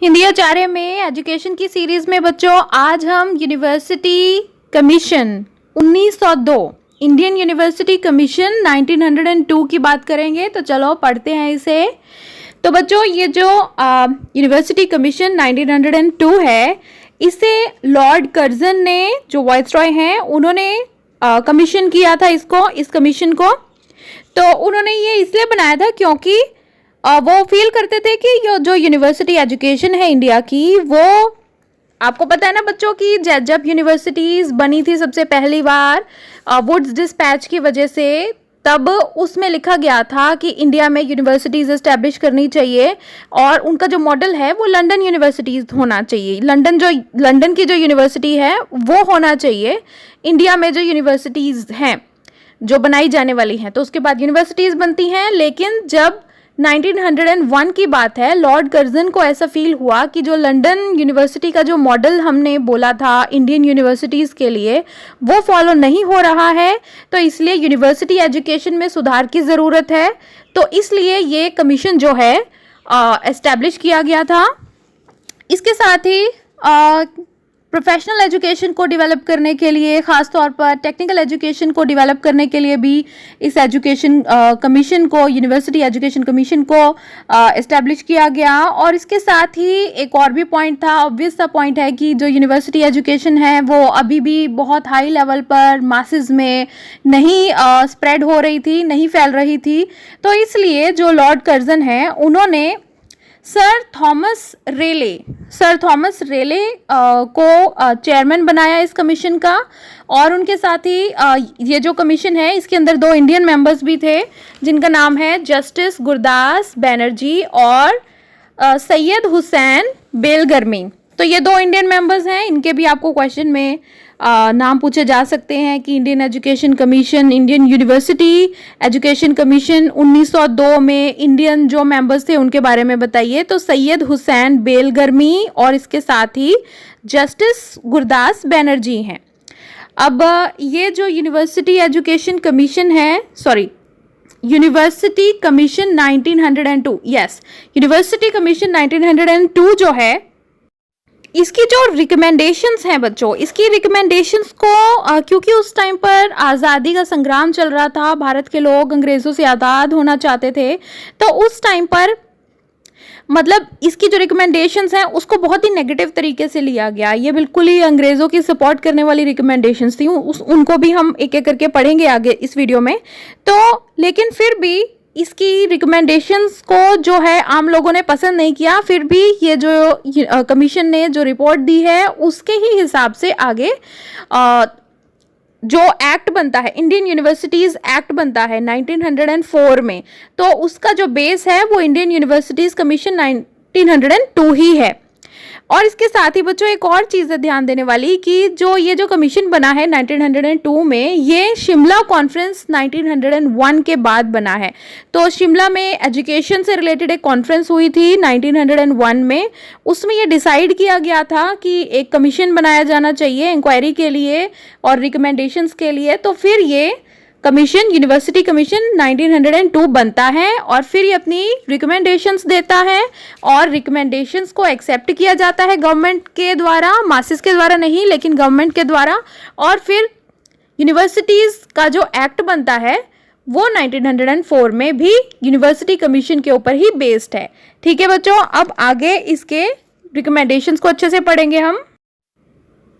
हिंदी आचार्य में एजुकेशन की सीरीज में बच्चों आज हम university commission 1902 Indian university commission 1902 की बात करेंगे। तो चलो पढ़ते हैं इसे। तो बच्चों ये जो यूनिवर्सिटी कमीशन 1902 है, इसे लॉर्ड कर्जन ने, जो वाइसरॉय हैं, उन्होंने कमीशन किया था इस कमीशन को। तो उन्होंने ये इसलिए बनाया था क्योंकि वो फील करते थे कि जो यूनिवर्सिटी एजुकेशन है इंडिया की, वो आपको पता है ना बच्चों की जब यूनिवर्सिटीज़ बनी थी सबसे पहली बार वुड्स डिस्पैच की वजह से, तब उसमें लिखा गया था कि इंडिया में यूनिवर्सिटीज़ इस्टेब्लिश करनी चाहिए और उनका जो मॉडल है वो लंदन यूनिवर्सिटीज़ होना चाहिए। लंदन की जो यूनिवर्सिटी है वो होना चाहिए इंडिया में जो यूनिवर्सिटीज़ हैं जो बनाई जाने वाली हैं। तो उसके बाद यूनिवर्सिटीज़ बनती हैं, लेकिन जब 1901 की बात है, लॉर्ड कर्जन को ऐसा फील हुआ कि जो लंदन यूनिवर्सिटी का जो मॉडल हमने बोला था इंडियन यूनिवर्सिटीज़ के लिए, वो फॉलो नहीं हो रहा है। तो इसलिए यूनिवर्सिटी एजुकेशन में सुधार की ज़रूरत है। तो इसलिए ये कमीशन जो है एस्टैब्लिश किया गया था। इसके साथ ही प्रोफेशनल एजुकेशन को डेवलप करने के लिए, ख़ास तौर पर टेक्निकल एजुकेशन को डेवलप करने के लिए भी इस एजुकेशन कमीशन को, यूनिवर्सिटी एजुकेशन कमीशन को इस्टेब्लिश किया गया। और इसके साथ ही एक और भी पॉइंट था, ऑब्वियस सा पॉइंट है कि जो यूनिवर्सिटी एजुकेशन है वो अभी भी बहुत हाई लेवल पर मासेस में नहीं स्प्रेड हो रही थी, नहीं फैल रही थी। तो इसलिए जो लॉर्ड कर्जन है, उन्होंने सर थॉमस रेले को चेयरमैन बनाया इस कमीशन का। और उनके साथ ही ये जो कमीशन है इसके अंदर 2 इंडियन मेंबर्स भी थे, जिनका नाम है जस्टिस गुरदास बनर्जी और सैयद हुसैन बेलगर्मी। तो ये 2 इंडियन मेंबर्स हैं, इनके भी आपको क्वेश्चन में नाम पूछे जा सकते हैं कि Indian education commission, Indian university education commission 1902 में इंडियन जो मेंबर्स थे उनके बारे में बताइए। तो सैयद हुसैन बेलगर्मी और इसके साथ ही जस्टिस गुरदास बनर्जी हैं। अब ये जो यूनिवर्सिटी एजुकेशन कमीशन है, यूनिवर्सिटी कमीशन 1902, यूनिवर्सिटी कमीशन 1902 जो है, इसकी जो रिकमेंडेशंस हैं बच्चों, इसकी रिकमेंडेशंस को क्योंकि उस टाइम पर आज़ादी का संग्राम चल रहा था, भारत के लोग अंग्रेज़ों से आज़ाद होना चाहते थे, तो उस टाइम पर मतलब इसकी जो रिकमेंडेशंस हैं उसको बहुत ही नेगेटिव तरीके से लिया गया। ये बिल्कुल ही अंग्रेज़ों की सपोर्ट करने वाली रिकमेंडेशंस थी। उनको भी हम एक एक करके पढ़ेंगे आगे इस वीडियो में। तो लेकिन फिर भी इसकी रिकमेंडेशंस को जो है आम लोगों ने पसंद नहीं किया। फिर भी ये जो कमीशन ने जो रिपोर्ट दी है उसके ही हिसाब से आगे जो एक्ट बनता है, इंडियन यूनिवर्सिटीज़ एक्ट बनता है 1904 में, तो उसका जो बेस है वो इंडियन यूनिवर्सिटीज़ कमीशन 1902 ही है। और इसके साथ ही बच्चों एक और चीज़ है ध्यान देने वाली कि ये जो कमीशन बना है 1902 में, ये शिमला कॉन्फ्रेंस 1901 के बाद बना है। तो शिमला में एजुकेशन से रिलेटेड एक कॉन्फ्रेंस हुई थी 1901 में। उसमें ये डिसाइड किया गया था कि एक कमीशन बनाया जाना चाहिए इंक्वायरी के लिए और रिकमेंडेशंस के लिए। तो फिर ये कमीशन, यूनिवर्सिटी कमीशन 1902 बनता है और फिर ये अपनी रिकमेंडेशंस देता है और रिकमेंडेशंस को एक्सेप्ट किया जाता है गवर्नमेंट के द्वारा, मासेस के द्वारा नहीं लेकिन गवर्नमेंट के द्वारा। और फिर यूनिवर्सिटीज़ का जो एक्ट बनता है वो 1904 में भी यूनिवर्सिटी कमीशन के ऊपर ही बेस्ड है। ठीक है बच्चों, अब आगे इसके रिकमेंडेशंस को अच्छे से पढ़ेंगे हम।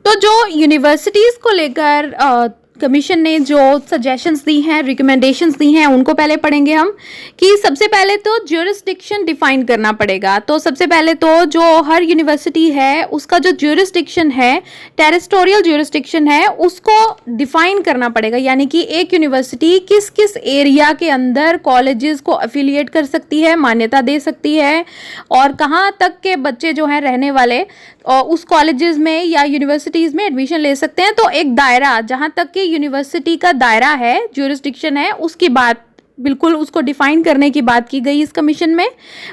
तो जो यूनिवर्सिटीज़ को लेकर कमीशन ने जो सजेशंस दी हैं, रिकमेंडेशंस दी हैं, उनको पहले पढ़ेंगे हम। कि सबसे पहले तो ज्यूरिसडिक्शन डिफाइन करना पड़ेगा। तो सबसे पहले तो जो हर यूनिवर्सिटी है उसका जो ज्यूरिसडिक्शन है, टेरिटोरियल ज्यूरिसडिक्शन है, उसको डिफाइन करना पड़ेगा। यानी कि एक यूनिवर्सिटी किस किस एरिया के अंदर कॉलेजेस को एफिलिएट कर सकती है, मान्यता दे सकती है, और कहाँ तक के बच्चे जो हैं रहने वाले उस कॉलेजेस में या यूनिवर्सिटीज़ में एडमिशन ले सकते हैं। तो एक दायरा, जहाँ तक कि यूनिवर्सिटी का दायरा है, ज्यूरिसडिक्शन है, उसकी बात बिल्कुल उसको डिफाइन करने की बात की गई इस कमीशन में।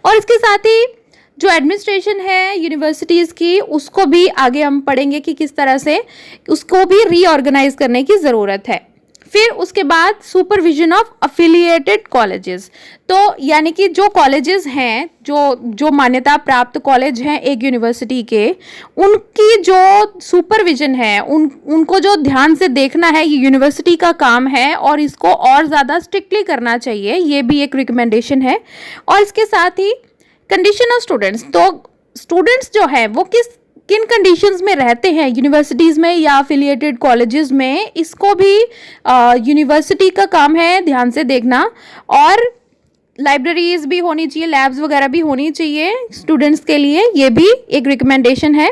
और इसके साथ ही जो एडमिनिस्ट्रेशन है यूनिवर्सिटीज़ की, उसको भी आगे हम पढ़ेंगे कि किस तरह से उसको भी रीऑर्गेनाइज करने की ज़रूरत है। फिर उसके बाद सुपरविजन ऑफ अफिलिएटेड कॉलेजेस, तो यानी कि जो कॉलेजेस हैं, जो मान्यता प्राप्त कॉलेज हैं एक यूनिवर्सिटी के, उनकी जो सुपरविजन है, उनको जो ध्यान से देखना है, ये यूनिवर्सिटी का काम है और इसको और ज़्यादा स्ट्रिक्टली करना चाहिए, ये भी एक रिकमेंडेशन है। और इसके साथ ही कंडीशन ऑफ स्टूडेंट्स, तो स्टूडेंट्स जो है वो किन कंडीशंस में रहते हैं यूनिवर्सिटीज़ में या अफिलिएटेड कॉलेजेस में, इसको भी यूनिवर्सिटी का काम है ध्यान से देखना। और लाइब्रेरीज भी होनी चाहिए, लैब्स वगैरह भी होनी चाहिए स्टूडेंट्स के लिए, ये भी एक रिकमेंडेशन है।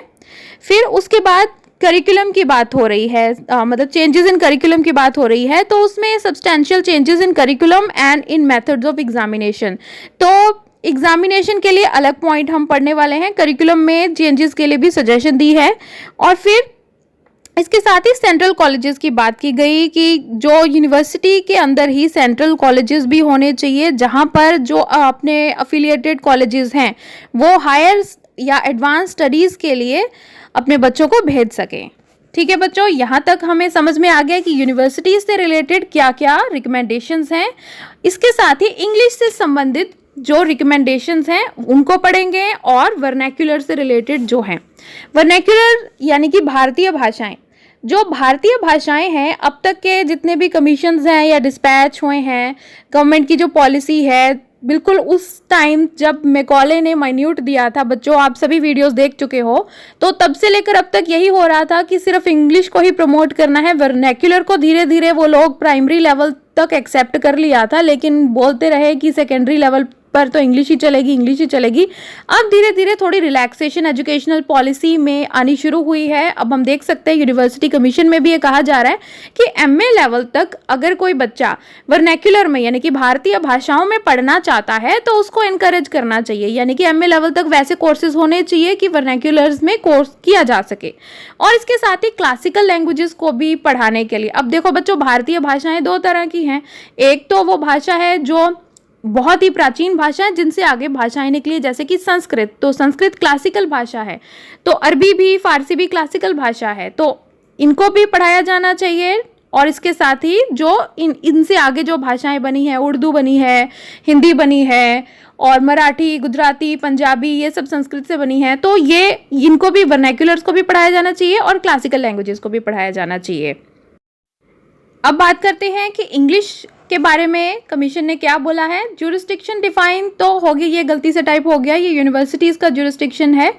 फिर उसके बाद करिकुलम की बात हो रही है, मतलब चेंजेस इन करिकुलम की बात हो रही है, तो उसमें substantial changes in curriculum and in methods of examination. तो एग्जामिनेशन के लिए अलग पॉइंट हम पढ़ने वाले हैं, करिकुलम में चेंजेस के लिए भी सजेशन दी है। और फिर इसके साथ ही सेंट्रल कॉलेजेस की बात की गई कि जो यूनिवर्सिटी के अंदर ही सेंट्रल कॉलेजेस भी होने चाहिए, जहां पर जो अपने अफिलिएटेड कॉलेजेस हैं वो हायर या एडवांस स्टडीज़ के लिए अपने बच्चों को भेज सकें। ठीक है बच्चों, यहाँ तक हमें समझ में आ गया कि यूनिवर्सिटीज से रिलेटेड क्या क्या रिकमेंडेशंस हैं। इसके साथ ही इंग्लिश से संबंधित जो रिकमेंडेशंस हैं उनको पढ़ेंगे, और वर्नैक्युलर से रिलेटेड जो हैं, वर्नैक्युलर यानी कि भारतीय भाषाएं, जो भारतीय भाषाएं हैं, अब तक के जितने भी कमीशंस हैं या डिस्पैच हुए हैं, गवर्नमेंट की जो पॉलिसी है, बिल्कुल उस टाइम जब मैकॉले ने माइन्यूट दिया था, बच्चों आप सभी वीडियोस देख चुके हो, तो तब से लेकर अब तक यही हो रहा था कि सिर्फ इंग्लिश को ही प्रमोट करना है। वर्नैक्युलर को धीरे धीरे वो लोग प्राइमरी लेवल तक एक्सेप्ट कर लिया था, लेकिन बोलते रहे कि सेकेंडरी लेवल पर तो इंग्लिश ही चलेगी, इंग्लिश ही चलेगी। अब धीरे धीरे थोड़ी रिलैक्सेशन एजुकेशनल पॉलिसी में आनी शुरू हुई है। अब हम देख सकते हैं यूनिवर्सिटी कमीशन में भी ये कहा जा रहा है कि एमए लेवल तक अगर कोई बच्चा वर्नैक्युलर में यानी कि भारतीय भाषाओं में पढ़ना चाहता है तो उसको एनकरेज करना चाहिए, यानी कि एमए लेवल तक वैसे कोर्सेज होने चाहिए कि वर्नैक्युलर्स में कोर्स किया जा सके। और इसके साथ ही क्लासिकल लैंग्वेजेस को भी पढ़ाने के लिए, अब देखो बच्चों भारतीय भाषाएं दो तरह की हैं, एक तो वो भाषा है जो बहुत ही प्राचीन भाषा है जिनसे आगे भाषाएं निकली, जैसे कि संस्कृत, तो संस्कृत क्लासिकल भाषा है, तो अरबी भी, फारसी भी क्लासिकल भाषा है, तो इनको भी पढ़ाया जाना चाहिए। और इसके साथ ही जो इनसे आगे जो भाषाएं बनी है, उर्दू बनी है, हिंदी बनी है, और मराठी, गुजराती, पंजाबी, ये सब संस्कृत से बनी है, तो ये इनको भी, वर्नैक्युलर्स को भी पढ़ाया जाना चाहिए और क्लासिकल लैंग्वेजेस को भी पढ़ाया जाना चाहिए। अब बात करते हैं कि इंग्लिश के बारे में कमीशन ने क्या बोला है। ज्यूरिस्डिक्शन डिफाइन तो होगी, ये गलती से टाइप हो गया, ये यूनिवर्सिटीज़ का ज्यूरिस्डिक्शन है,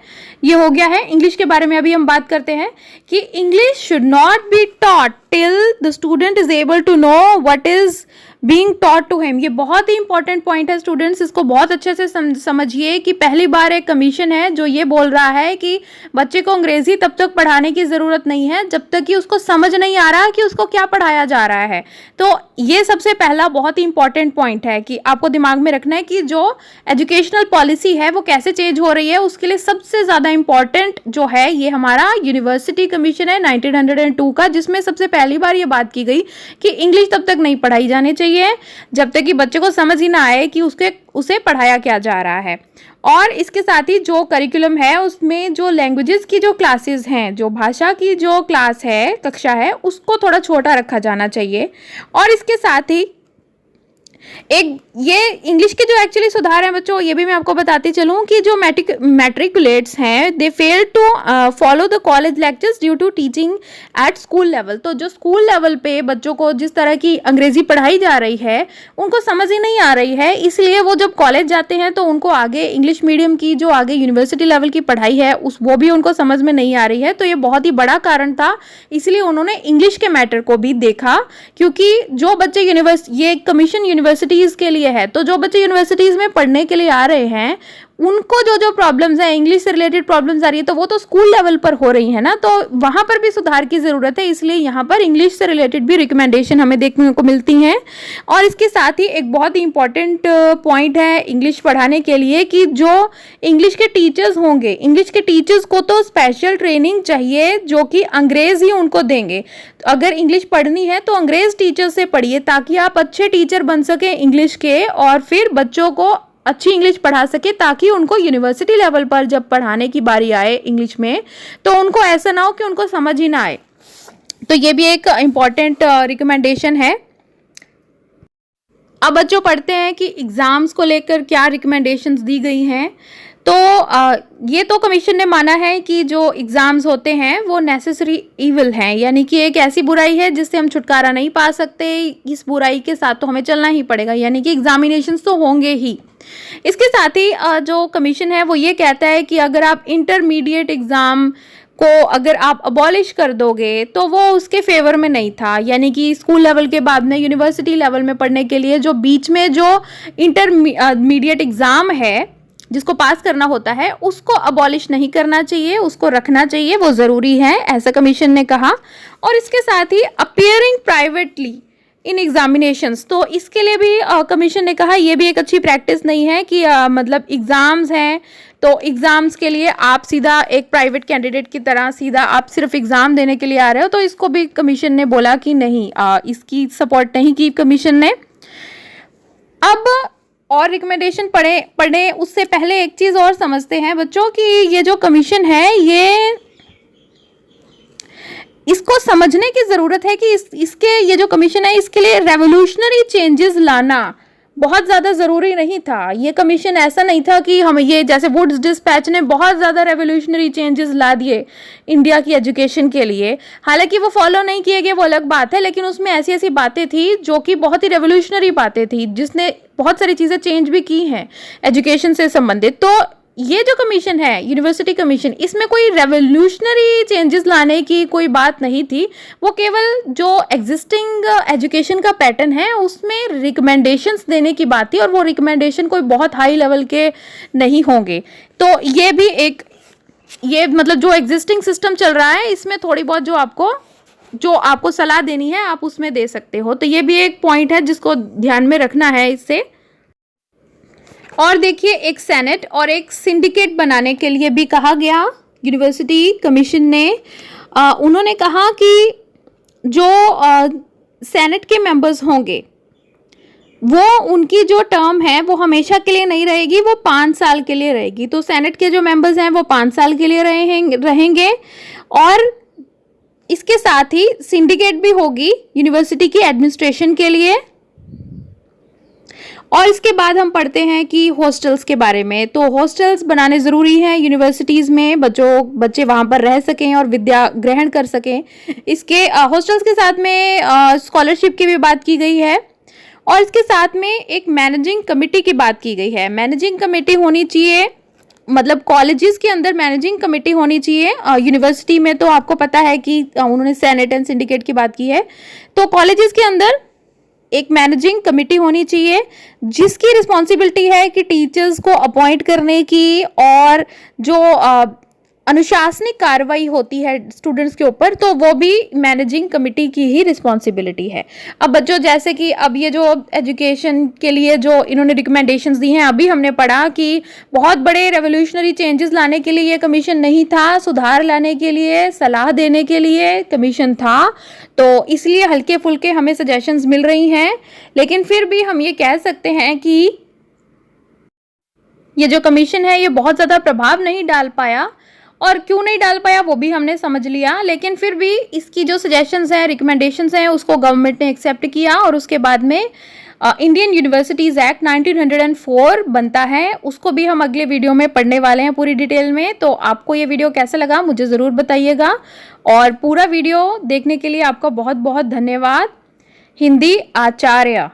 ये हो गया है। इंग्लिश के बारे में अभी हम बात करते हैं कि English should not be taught till the student is able to know what is being taught to him. ये बहुत ही इंपॉर्टेंट पॉइंट है स्टूडेंट्स, इसको बहुत अच्छे से समझिए कि पहली बार एक कमीशन है जो ये बोल रहा है कि बच्चे को अंग्रेजी तब तक पढ़ाने की ज़रूरत नहीं है जब तक कि उसको समझ नहीं आ रहा कि उसको क्या पढ़ाया जा रहा है। तो ये सबसे पहला बहुत ही इंपॉर्टेंट पॉइंट है कि आपको दिमाग में रखना है कि जो एजुकेशनल पॉलिसी है वो कैसे चेंज हो रही है। उसके लिए सबसे ज़्यादा इंपॉर्टेंट जो है ये हमारा यूनिवर्सिटी कमीशन है 1902 का, जिसमें सबसे पहली बार ये बात की गई कि इंग्लिश तब तक नहीं पढ़ाई जानी चाहिए जब तक कि बच्चे को समझ ही ना आए कि उसे पढ़ाया क्या जा रहा है। और इसके साथ ही जो करिकुलम है उसमें जो लैंग्वेजेस की जो क्लासेस हैं, जो भाषा की जो क्लास है, कक्षा है, उसको थोड़ा छोटा रखा जाना चाहिए। और इसके साथ ही एक ये इंग्लिश के जो एक्चुअली सुधार हैं बच्चों, ये भी मैं आपको बताती चलूँ कि जो मैट्रिकुलेट्स हैं they fail to follow the college lectures due to teaching at school level. तो जो स्कूल लेवल पे बच्चों को जिस तरह की अंग्रेजी पढ़ाई जा रही है उनको समझ ही नहीं आ रही है, इसलिए वो जब कॉलेज जाते हैं तो उनको आगे इंग्लिश मीडियम की जो आगे यूनिवर्सिटी लेवल की पढ़ाई है वो भी उनको समझ में नहीं आ रही है। तो ये बहुत ही बड़ा कारण था, इसलिए उन्होंने इंग्लिश के मैटर को भी देखा, क्योंकि जो बच्चे ये कमीशन यूनिवर्सिटीज़ के लिए है, तो जो बच्चे यूनिवर्सिटीज़ में पढ़ने के लिए आ रहे हैं उनको जो प्रॉब्लम्स हैं, इंग्लिश से रिलेटेड प्रॉब्लम्स आ रही है, तो वो तो स्कूल लेवल पर हो रही है ना, तो वहाँ पर भी सुधार की ज़रूरत है। इसलिए यहाँ पर इंग्लिश से रिलेटेड भी रिकमेंडेशन हमें देखने को मिलती हैं। और इसके साथ ही एक बहुत ही इंपॉर्टेंट पॉइंट है इंग्लिश पढ़ाने के लिए कि जो इंग्लिश के टीचर्स होंगे, इंग्लिश के टीचर्स को तो स्पेशल ट्रेनिंग चाहिए जो कि अंग्रेज़ ही उनको देंगे। तो अगर इंग्लिश पढ़नी है तो अंग्रेज़ टीचर से पढ़िए ताकि आप अच्छे टीचर बन सकें इंग्लिश के, और फिर बच्चों को अच्छी इंग्लिश पढ़ा सके, ताकि उनको यूनिवर्सिटी लेवल पर जब पढ़ाने की बारी आए इंग्लिश में तो उनको ऐसा ना हो कि उनको समझ ही ना आए। तो ये भी एक इम्पॉर्टेंट रिकमेंडेशन है। अब बच्चों पढ़ते हैं कि एग्जाम्स को लेकर क्या रिकमेंडेशंस दी गई हैं। तो ये तो कमीशन ने माना है कि जो एग्ज़ाम्स होते हैं वो नेसेसरी ईविल हैं, यानी कि एक ऐसी बुराई है जिससे हम छुटकारा नहीं पा सकते, इस बुराई के साथ तो हमें चलना ही पड़ेगा, यानी कि एग्जामिनेशंस तो होंगे ही। इसके साथ ही जो कमीशन है वो ये कहता है कि अगर आप इंटरमीडिएट एग्ज़ाम को अगर आप अबॉलिश कर दोगे तो वो उसके फेवर में नहीं था, यानी कि स्कूल लेवल के बाद में यूनिवर्सिटी लेवल में पढ़ने के लिए जो बीच में जो इंटरमीडिएट एग्ज़ाम है जिसको पास करना होता है उसको अबॉलिश नहीं करना चाहिए, उसको रखना चाहिए, वो ज़रूरी है, ऐसा कमीशन ने कहा। और इसके साथ ही अपीयरिंग प्राइवेटली इन एग्जामिनेशंस, तो इसके लिए भी कमीशन ने कहा ये भी एक अच्छी प्रैक्टिस नहीं है कि मतलब एग्ज़ाम्स हैं तो एग्ज़ाम्स के लिए आप सीधा एक प्राइवेट कैंडिडेट की तरह सीधा आप सिर्फ एग्ज़ाम देने के लिए आ रहे हो, तो इसको भी कमीशन ने बोला कि नहीं, इसकी सपोर्ट नहीं की कमीशन ने। अब और रिकमेंडेशन पढ़े उससे पहले एक चीज़ और समझते हैं बच्चों कि ये जो कमीशन है ये इसको समझने की ज़रूरत है कि इसके ये जो कमीशन है इसके लिए रेवोल्यूशनरी चेंजेस लाना बहुत ज़्यादा ज़रूरी नहीं था। ये कमीशन ऐसा नहीं था कि हम ये जैसे वुड्स डिस्पैच ने बहुत ज़्यादा रेवोल्यूशनरी चेंजेस ला दिए इंडिया की एजुकेशन के लिए, हालांकि वो फॉलो नहीं किए गए वो अलग बात है, लेकिन उसमें ऐसी ऐसी बातें थी जो कि बहुत ही रेवोल्यूशनरी बातें थी जिसने बहुत सारी चीज़ें चेंज भी की हैं एजुकेशन से संबंधित। तो ये जो कमीशन है यूनिवर्सिटी कमीशन, इसमें कोई रेवोल्यूशनरी चेंजेस लाने की कोई बात नहीं थी, वो केवल जो एग्जिस्टिंग एजुकेशन का पैटर्न है उसमें रिकमेंडेशंस देने की बात थी, और वो रिकमेंडेशन कोई बहुत हाई लेवल के नहीं होंगे। तो ये भी एक ये मतलब जो एग्जिस्टिंग सिस्टम चल रहा है इसमें थोड़ी बहुत जो आपको सलाह देनी है आप उसमें दे सकते हो, तो ये भी एक पॉइंट है जिसको ध्यान में रखना है इससे। और देखिए एक सेनेट और एक सिंडिकेट बनाने के लिए भी कहा गया यूनिवर्सिटी कमीशन ने। उन्होंने कहा कि जो सेनेट के मेंबर्स होंगे वो उनकी जो टर्म है वो हमेशा के लिए नहीं रहेगी, वो 5 साल के लिए रहेगी। तो सेनेट के जो मेंबर्स हैं वो 5 साल के लिए रहेंगे और इसके साथ ही सिंडिकेट भी होगी यूनिवर्सिटी की एडमिनिस्ट्रेशन के लिए। और इसके बाद हम पढ़ते हैं कि हॉस्टल्स के बारे में। तो हॉस्टल्स बनाने ज़रूरी हैं यूनिवर्सिटीज़ में, बच्चे वहाँ पर रह सकें और विद्या ग्रहण कर सकें। इसके हॉस्टल्स के साथ में स्कॉलरशिप की भी बात की गई है, और इसके साथ में एक मैनेजिंग कमेटी की बात की गई है। मैनेजिंग कमेटी होनी चाहिए, मतलब कॉलेजेस के अंदर मैनेजिंग कमेटी होनी चाहिए। यूनिवर्सिटी में तो आपको पता है कि उन्होंने सेनेट एंड सिंडिकेट की बात की है, तो कॉलेजेस के अंदर एक मैनेजिंग कमेटी होनी चाहिए जिसकी रिस्पॉन्सिबिलिटी है कि टीचर्स को अपॉइंट करने की और जो अनुशासनिक कार्रवाई होती है स्टूडेंट्स के ऊपर, तो वो भी मैनेजिंग कमेटी की ही रिस्पॉन्सिबिलिटी है। अब बच्चों जैसे कि अब ये जो एजुकेशन के लिए जो इन्होंने रिकमेंडेशंस दी हैं, अभी हमने पढ़ा कि बहुत बड़े रेवोल्यूशनरी चेंजेस लाने के लिए ये कमीशन नहीं था, सुधार लाने के लिए, सलाह देने के लिए कमीशन था। तो इसलिए हल्के फुल्के हमें सजेशंस मिल रही हैं, लेकिन फिर भी हम ये कह सकते हैं कि ये जो कमीशन है ये बहुत ज़्यादा प्रभाव नहीं डाल पाया, और क्यों नहीं डाल पाया वो भी हमने समझ लिया। लेकिन फिर भी इसकी जो सजेशंस हैं, रिकमेंडेशंस हैं, उसको गवर्नमेंट ने एक्सेप्ट किया, और उसके बाद में इंडियन यूनिवर्सिटीज़ एक्ट 1904 बनता है, उसको भी हम अगले वीडियो में पढ़ने वाले हैं पूरी डिटेल में। तो आपको ये वीडियो कैसा लगा मुझे ज़रूर बताइएगा, और पूरा वीडियो देखने के लिए आपका बहुत बहुत धन्यवाद। हिंदी आचार्य।